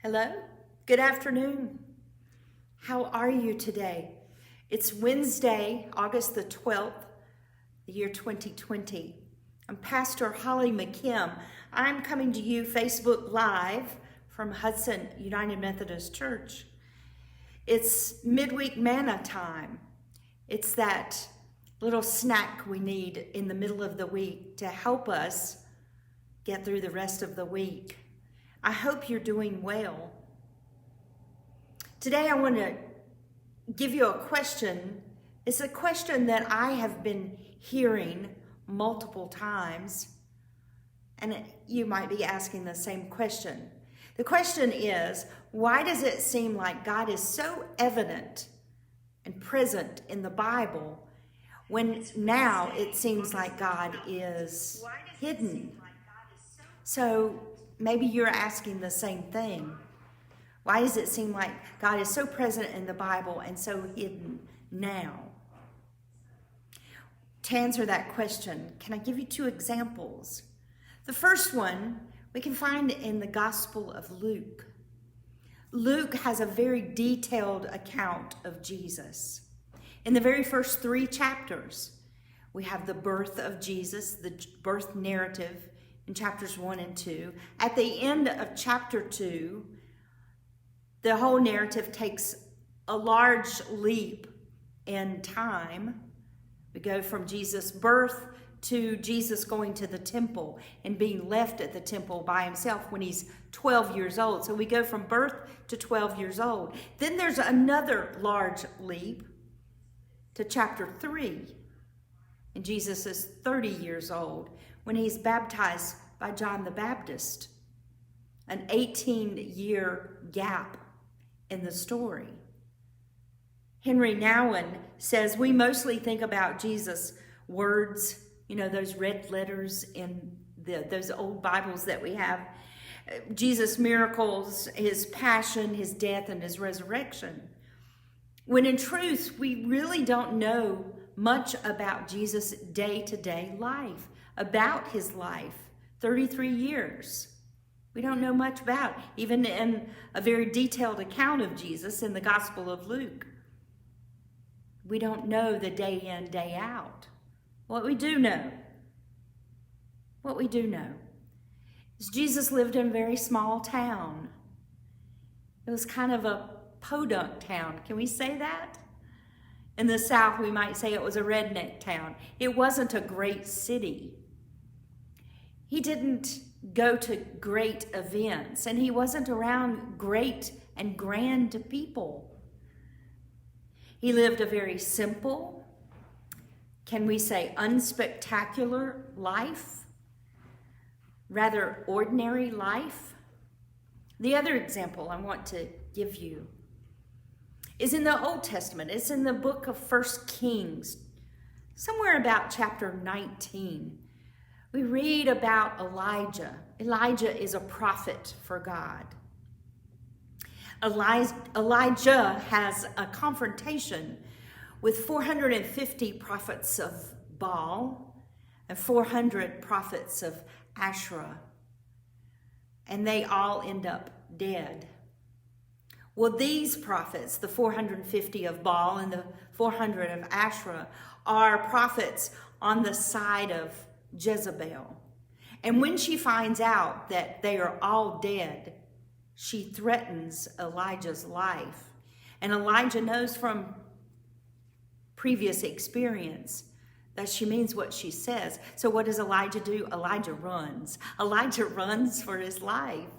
Hello, good afternoon. How are you today? It's Wednesday, August the 12th, the year 2020. I'm Pastor Holly McKim. I'm coming to you Facebook Live from Hudson United Methodist Church. It's midweek manna time. It's that little snack we need in the middle of the week to help us get through the rest of the week. I hope you're doing well. Today I want to give you a question. It's a question that I have been hearing multiple times, and you might be asking the same question. The question is, why does it seem like God is so evident and present in the Bible when now it seems like God is hidden? So maybe you're asking the same thing. Why does it seem like God is so present in the Bible and so hidden now? To answer that question, can I give you two examples? The first one we can find in the Gospel of Luke. Luke has a very detailed account of Jesus. In the very first 3 chapters, we have the birth of Jesus, the birth narrative in chapters 1 and 2. At the end of chapter 2, the whole narrative takes a large leap in time. We go from Jesus' birth to Jesus going to the temple and being left at the temple by himself when he's 12 years old. So we go from birth to 12 years old. Then there's another large leap to chapter 3. And Jesus is 30 years old when he's baptized by John the Baptist. An 18-year gap in the story. Henry Nouwen says we mostly think about Jesus' words, those red letters in those old Bibles that we have. Jesus' miracles, his passion, his death, and his resurrection. When in truth, we really don't know much about Jesus' day-to-day life, about his life, 33 years. We don't know much about, even in a very detailed account of Jesus in the Gospel of Luke. We don't know the day in, day out. What we do know is Jesus lived in a very small town. It was kind of a podunk town. Can we say that? In the South, we might say it was a redneck town. It wasn't a great city. He didn't go to great events, and he wasn't around great and grand people. He lived a very simple, can we say unspectacular life, rather ordinary life. The other example I want to give you is in the Old Testament. It's in the book of 1 Kings, somewhere about chapter 19. We read about Elijah. Elijah is a prophet for God. Elijah has a confrontation with 450 prophets of Baal and 400 prophets of Asherah, and they all end up dead. Well, these prophets, the 450 of Baal and the 400 of Asherah, are prophets on the side of Jezebel. And when she finds out that they are all dead, she threatens Elijah's life. And Elijah knows from previous experience that she means what she says. So what does Elijah do? Elijah runs. Elijah runs for his life.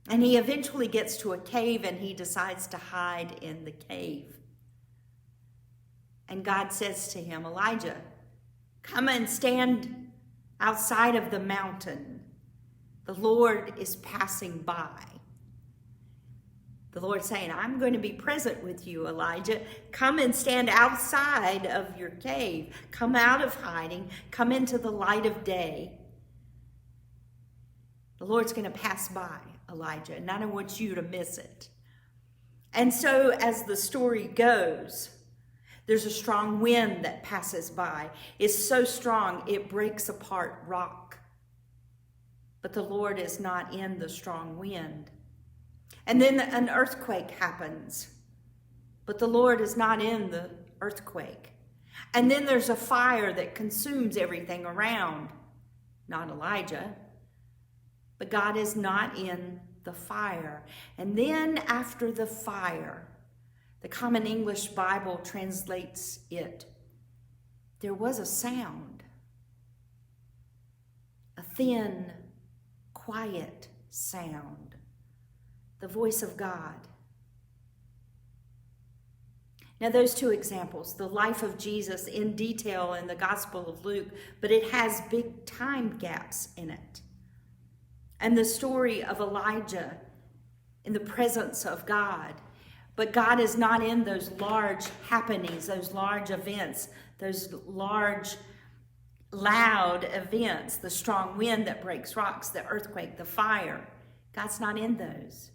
And he eventually gets to a cave and he decides to hide in the cave. And God says to him, Elijah, come and stand outside of the mountain. The Lord is passing by. The Lord saying, I'm going to be present with you, Elijah. Come and stand outside of your cave. Come out of hiding. Come into the light of day. The Lord's going to pass by, Elijah, and I don't want you to miss it. And so as the story goes, there's a strong wind that passes by. It's so strong, it breaks apart rock. But the Lord is not in the strong wind. And then an earthquake happens, but the Lord is not in the earthquake. And then there's a fire that consumes everything around. Not Elijah, but God is not in the fire. And then after the fire, the Common English Bible translates it, there was a sound, a thin, quiet sound, the voice of God. Now, those two examples, the life of Jesus in detail in the Gospel of Luke, but it has big time gaps in it. And the story of Elijah in the presence of God. But God is not in those large happenings, those large events, those large, loud events, the strong wind that breaks rocks, the earthquake, the fire. God's not in those.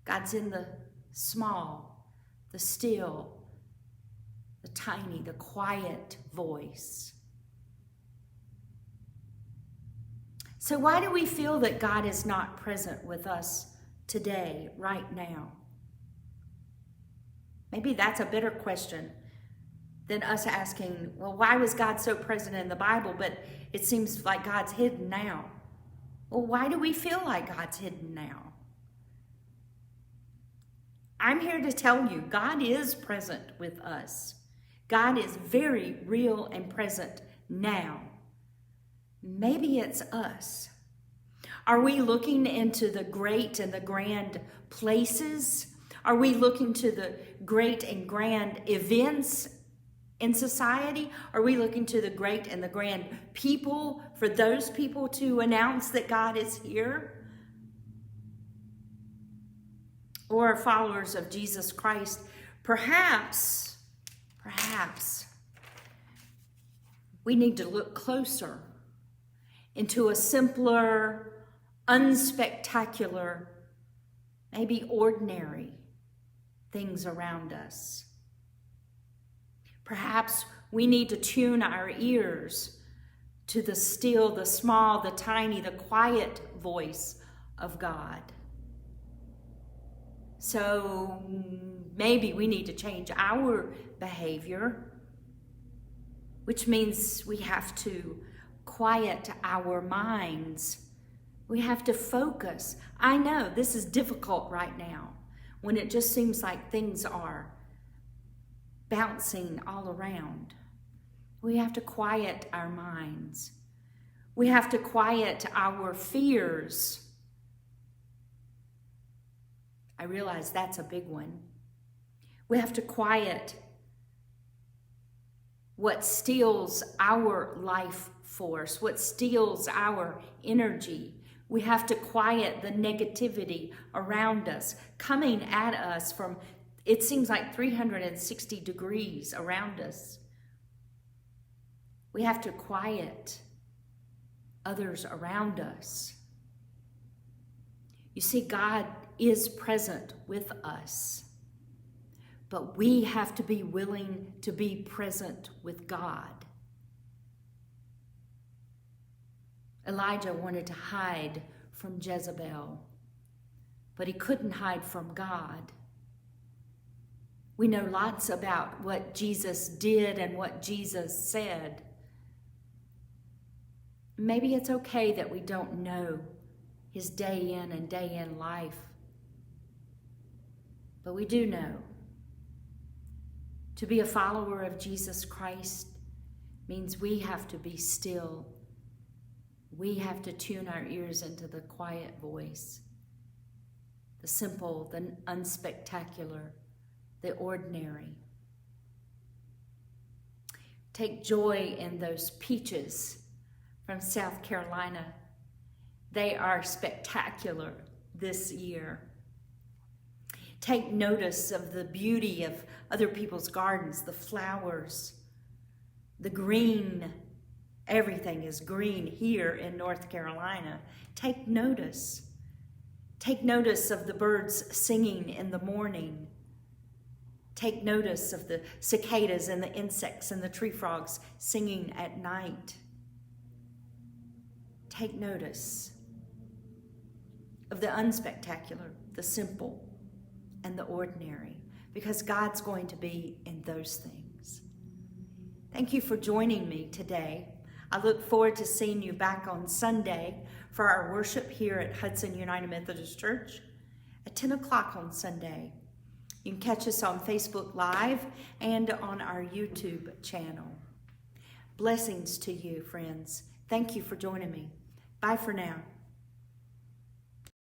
God's in the small, the still, the tiny, the quiet voice. So why do we feel that God is not present with us today, right now? Maybe that's a better question than us asking, well, why was God so present in the Bible, but it seems like God's hidden now? Well, why do we feel like God's hidden now? I'm here to tell you, God is present with us. God is very real and present now. Maybe it's us. Are we looking into the great and the grand places? Are we looking to the great and grand events in society? Are we looking to the great and the grand people for those people to announce that God is here? Or followers of Jesus Christ, perhaps we need to look closer into a simpler, unspectacular, maybe ordinary things around us. Perhaps we need to tune our ears to the still, the small, the tiny, the quiet voice of God. So maybe we need to change our behavior, which means we have to quiet our minds. We have to focus. I know this is difficult right now when it just seems like things are bouncing all around. We have to quiet our minds. We have to quiet our fears. I realize that's a big one. We have to quiet what steals our life force, what steals our energy. We have to quiet the negativity around us, coming at us from, it seems like 360 degrees around us. We have to quiet others around us. You see, God is present with us, but we have to be willing to be present with God. Elijah wanted to hide from Jezebel, but he couldn't hide from God. We know lots about what Jesus did and what Jesus said. Maybe it's okay that we don't know his day in and day in life. But we do know to be a follower of Jesus Christ means we have to be still. We have to tune our ears into the quiet voice, the simple, the unspectacular, the ordinary. Take joy in those peaches from South Carolina. They are spectacular this year. Take notice of the beauty of other people's gardens, the flowers, the green. Everything is green here in North Carolina. Take notice. Take notice of the birds singing in the morning. Take notice of the cicadas and the insects and the tree frogs singing at night. Take notice of the unspectacular, the simple, and the ordinary, because God's going to be in those things. Thank you for joining me today. I look forward to seeing you back on Sunday for our worship here at Hudson United Methodist Church at 10 o'clock on Sunday. You can catch us on Facebook Live and on our YouTube channel. Blessings to you, friends. Thank you for joining me. Bye for now.